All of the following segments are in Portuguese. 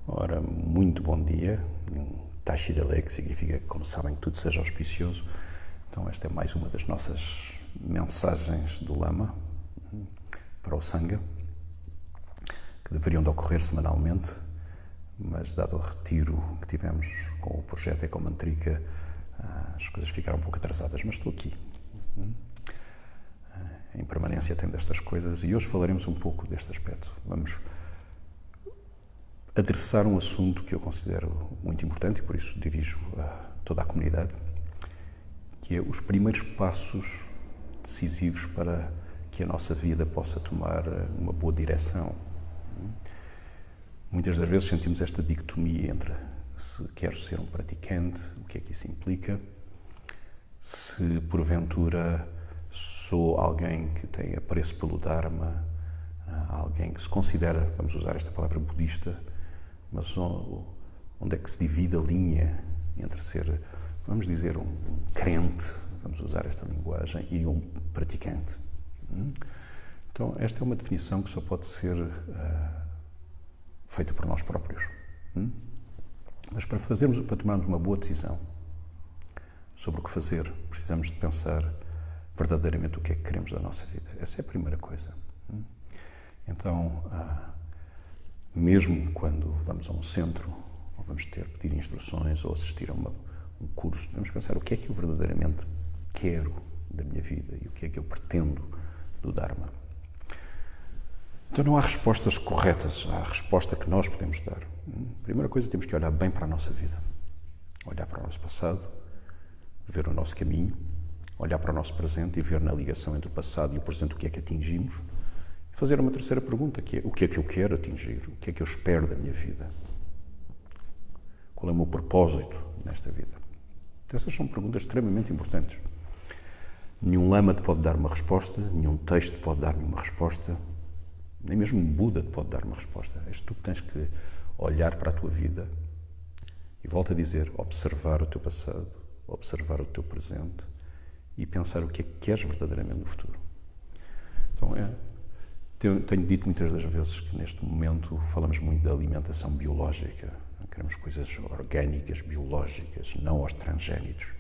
Ora, muito bom dia. Tashi Delek significa que, como sabem, tudo seja auspicioso. Então, esta é mais uma das nossas mensagens do Lama para o Sangha, que deveriam de ocorrer semanalmente, mas dado o retiro que tivemos com o projeto Ecomantrika, as coisas ficaram um pouco atrasadas, mas estou aqui. A impermanência tem destas coisas e hoje falaremos um pouco deste aspecto. Vamos adressar um assunto que eu considero muito importante e por isso dirijo a toda a comunidade, que é os primeiros passos decisivos para que a nossa vida possa tomar uma boa direção. Muitas das vezes sentimos esta dicotomia entre se quero ser um praticante, o que é que isso implica, se porventura sou alguém que tem apreço pelo Dharma, alguém que se considera, vamos usar esta palavra, budista, mas onde é que se divide a linha entre ser, vamos dizer, um crente, vamos usar esta linguagem, e um praticante. Então, esta é uma definição que só pode ser feita por nós próprios. Mas para tomarmos uma boa decisão sobre o que fazer, precisamos de pensar verdadeiramente o que é que queremos da nossa vida. Essa é a primeira coisa. Então, mesmo quando vamos a um centro, ou vamos pedir instruções, ou assistir a um curso, devemos pensar o que é que eu verdadeiramente quero da minha vida e o que é que eu pretendo do Dharma. Então não há respostas corretas, há a resposta que nós podemos dar. Primeira coisa, temos que olhar bem para a nossa vida. Olhar para o nosso passado, ver o nosso caminho, olhar para o nosso presente e ver na ligação entre o passado e o presente o que é que atingimos. E fazer uma terceira pergunta, que é o que é que eu quero atingir? O que é que eu espero da minha vida? Qual é o meu propósito nesta vida? Essas são perguntas extremamente importantes. Nenhum lama te pode dar uma resposta, nenhum texto pode dar-me uma resposta, nem mesmo um Buda te pode dar uma resposta. És tu que tens que olhar para a tua vida e, volto a dizer, observar o teu passado, observar o teu presente e pensar o que é que queres verdadeiramente no futuro. Então, tenho dito muitas das vezes que neste momento falamos muito da alimentação biológica. Queremos coisas orgânicas, biológicas, não aos transgénitos.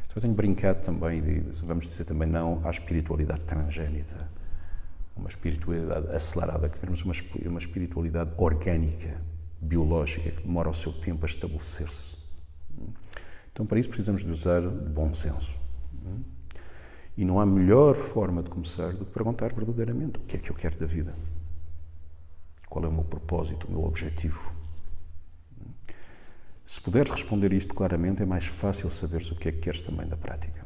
Então, eu tenho brincado também, vamos dizer também não à espiritualidade transgénita, uma espiritualidade acelerada, que queremos uma espiritualidade orgânica, biológica, que demora o seu tempo a estabelecer-se. Então, para isso precisamos de usar bom senso. E não há melhor forma de começar do que perguntar verdadeiramente o que é que eu quero da vida. Qual é o meu propósito, o meu objetivo? Se puderes responder isto claramente, é mais fácil saberes o que é que queres também da prática.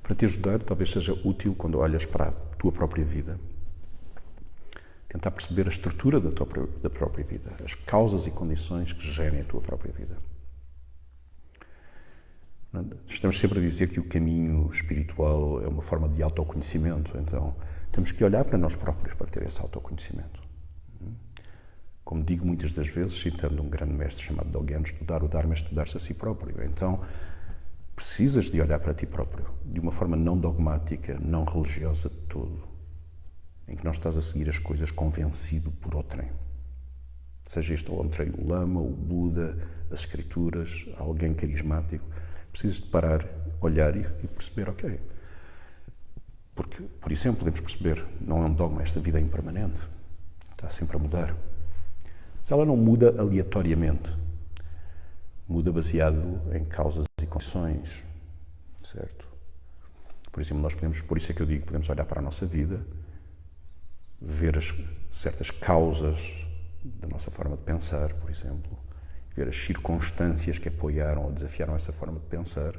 Para te ajudar, talvez seja útil, quando olhas para a tua própria vida, tentar perceber a estrutura da própria vida, as causas e condições que gerem a tua própria vida. Estamos sempre a dizer que o caminho espiritual é uma forma de autoconhecimento, então temos que olhar para nós próprios para ter esse autoconhecimento. Como digo muitas das vezes, citando um grande mestre chamado Dogen, estudar o Dharma é estudar-se a si próprio. Então, precisas de olhar para ti próprio, de uma forma não dogmática, não religiosa de todo, em que não estás a seguir as coisas convencido por outrem. Seja este outrem o Lama, o Buda, as Escrituras, alguém carismático, precisas de parar, olhar e perceber, ok. Porque, por exemplo, podemos perceber, não é um dogma, esta vida é impermanente, está sempre a mudar. Mas ela não muda aleatoriamente, muda baseado em causas e condições, certo? Por exemplo, por isso é que eu digo que podemos olhar para a nossa vida, ver certas causas da nossa forma de pensar, por exemplo, ver as circunstâncias que apoiaram ou desafiaram essa forma de pensar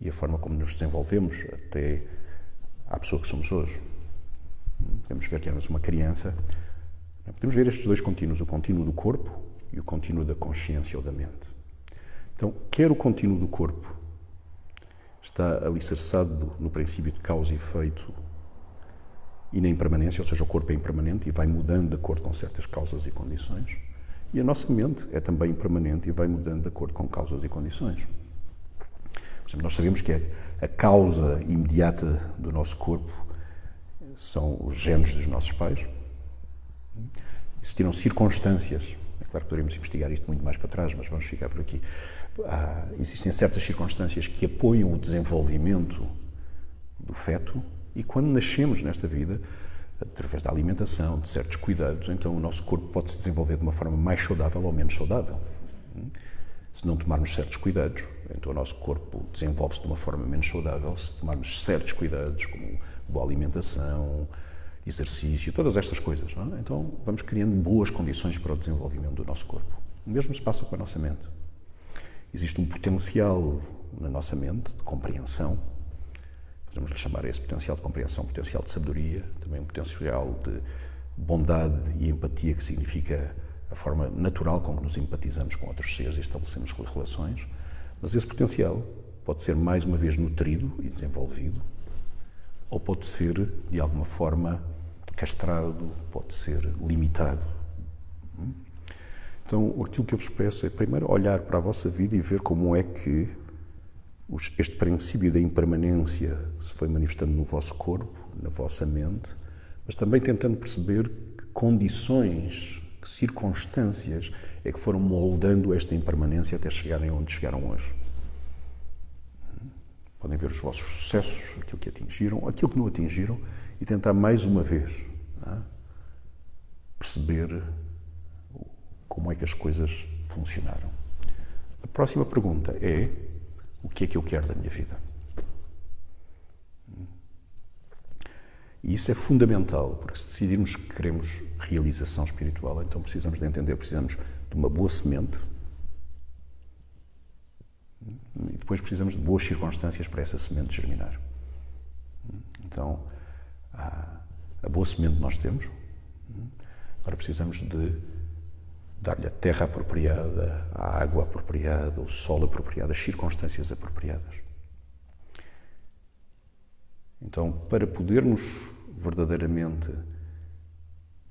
e a forma como nos desenvolvemos até à pessoa que somos hoje. Podemos ver que éramos uma criança. Podemos ver estes dois contínuos, o contínuo do corpo e o contínuo da consciência ou da mente. Então, quer o contínuo do corpo está alicerçado no princípio de causa e efeito e na impermanência, ou seja, o corpo é impermanente e vai mudando de acordo com certas causas e condições. E a nossa mente é também impermanente e vai mudando de acordo com causas e condições. Por exemplo, nós sabemos que a causa imediata do nosso corpo são os genes dos nossos pais. Existiram circunstâncias, é claro que poderíamos investigar isto muito mais para trás, mas vamos ficar por aqui. Existem certas circunstâncias que apoiam o desenvolvimento do feto e quando nascemos nesta vida, através da alimentação, de certos cuidados, então o nosso corpo pode se desenvolver de uma forma mais saudável ou menos saudável. Se não tomarmos certos cuidados, então o nosso corpo desenvolve-se de uma forma menos saudável. Se tomarmos certos cuidados, como boa alimentação, exercício, todas estas coisas, não é? Então vamos criando boas condições para o desenvolvimento do nosso corpo. O mesmo se passa com a nossa mente. Existe um potencial na nossa mente de compreensão, podemos lhe chamar esse potencial de compreensão, potencial de sabedoria, também um potencial de bondade e empatia, que significa a forma natural com que nos empatizamos com outros seres e estabelecemos relações, mas esse potencial pode ser mais uma vez nutrido e desenvolvido, ou pode ser de alguma forma castrado, pode ser limitado. Então, aquilo que eu vos peço é primeiro olhar para a vossa vida e ver como é que este princípio da impermanência se foi manifestando no vosso corpo, na vossa mente, mas também tentando perceber que condições, que circunstâncias é que foram moldando esta impermanência até chegarem onde chegaram hoje. Podem ver os vossos sucessos, aquilo que atingiram, aquilo que não atingiram e tentar mais uma vez perceber como é que as coisas funcionaram. A próxima pergunta é: o que é que eu quero da minha vida? E isso é fundamental, porque se decidirmos que queremos realização espiritual, então precisamos de entender, precisamos de uma boa semente e depois precisamos de boas circunstâncias para essa semente germinar. Então, a boa semente nós temos, agora precisamos de dar-lhe a terra apropriada, a água apropriada, o sol apropriado, as circunstâncias apropriadas. Então, para podermos verdadeiramente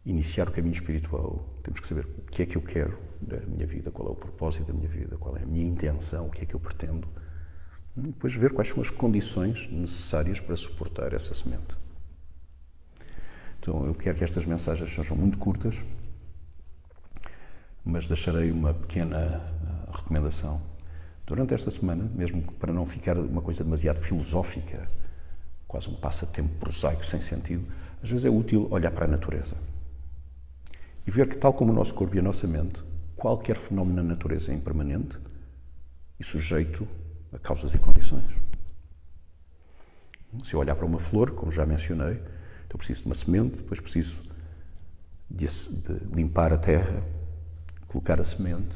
iniciar o caminho espiritual, temos que saber o que é que eu quero da minha vida, qual é o propósito da minha vida, qual é a minha intenção, o que é que eu pretendo. E depois ver quais são as condições necessárias para suportar essa semente. Então, eu quero que estas mensagens sejam muito curtas, mas deixarei uma pequena recomendação. Durante esta semana, mesmo para não ficar uma coisa demasiado filosófica, quase um passatempo prosaico sem sentido, às vezes é útil olhar para a natureza e ver que, tal como o nosso corpo e a nossa mente, qualquer fenómeno na natureza é impermanente e sujeito a causas e condições. Se eu olhar para uma flor, como já mencionei, então preciso de uma semente, depois preciso de limpar a terra, colocar a semente,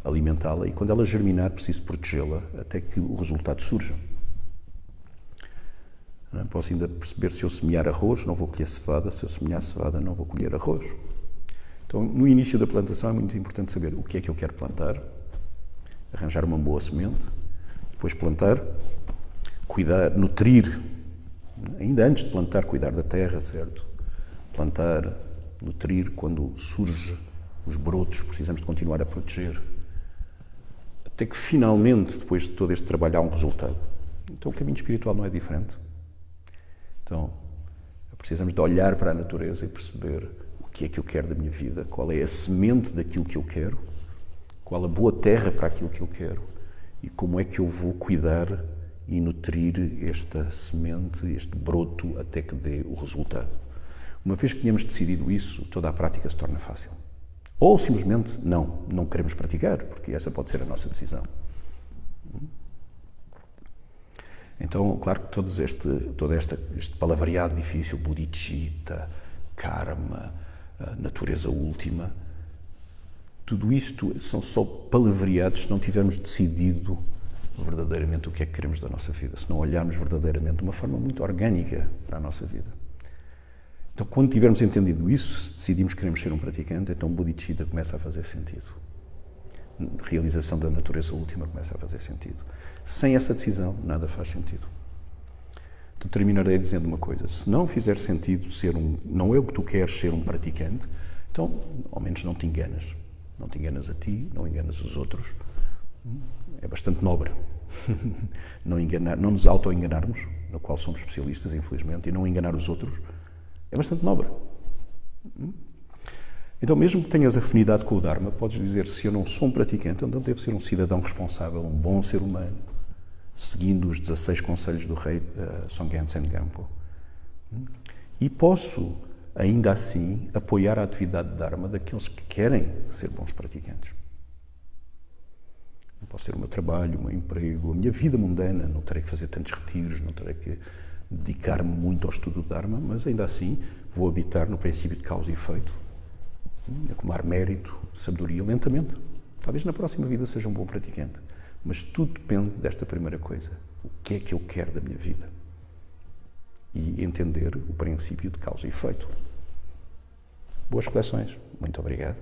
alimentá-la e, quando ela germinar, preciso protegê-la até que o resultado surja. Não posso ainda perceber: se eu semear arroz, não vou colher cevada; se eu semear cevada, não vou colher arroz. Então, no início da plantação é muito importante saber o que é que eu quero plantar, arranjar uma boa semente, depois plantar, cuidar, nutrir, ainda antes de plantar, cuidar da terra, certo? Plantar, nutrir, quando surge os brotos, precisamos de continuar a proteger, até que finalmente, depois de todo este trabalho, há um resultado. Então o caminho espiritual não é diferente. Então, precisamos de olhar para a natureza e perceber o que é que eu quero da minha vida, qual é a semente daquilo que eu quero, qual a boa terra para aquilo que eu quero e como é que eu vou cuidar e nutrir esta semente, este broto, até que dê o resultado. Uma vez que tenhamos decidido isso, toda a prática se torna fácil. Ou simplesmente não queremos praticar, porque essa pode ser a nossa decisão. Então, claro que todo este palavreado difícil, bodhicitta, karma, natureza última, tudo isto são só palavreados se não tivermos decidido verdadeiramente o que é que queremos da nossa vida, se não olharmos verdadeiramente de uma forma muito orgânica para a nossa vida. Então, quando tivermos entendido isso, se decidimos que queremos ser um praticante, então o bodhicitta começa a fazer sentido. A realização da natureza última começa a fazer sentido. Sem essa decisão, nada faz sentido. Então, terminarei dizendo uma coisa: se não fizer sentido não é o que tu queres ser um praticante, então, ao menos não te enganas. Não te enganas a ti, não enganas os outros. É bastante nobre. Não nos auto-enganarmos, no qual somos especialistas, infelizmente, e não enganar os outros, é bastante nobre. Então, mesmo que tenhas afinidade com o Dharma, podes dizer, se eu não sou um praticante, então devo ser um cidadão responsável, um bom ser humano, seguindo os 16 conselhos do rei Songyan Tsengampo. E posso, ainda assim, apoiar a atividade de Dharma daqueles que querem ser bons praticantes. Eu posso ter o meu trabalho, o meu emprego, a minha vida mundana, não terei que fazer tantos retiros, não terei que dedicar-me muito ao estudo do Dharma, mas ainda assim vou habitar no princípio de causa e efeito, acumular mérito, sabedoria, lentamente. Talvez na próxima vida seja um bom praticante, mas tudo depende desta primeira coisa. O que é que eu quero da minha vida? E entender o princípio de causa e efeito. Boas reflexões. Muito obrigado.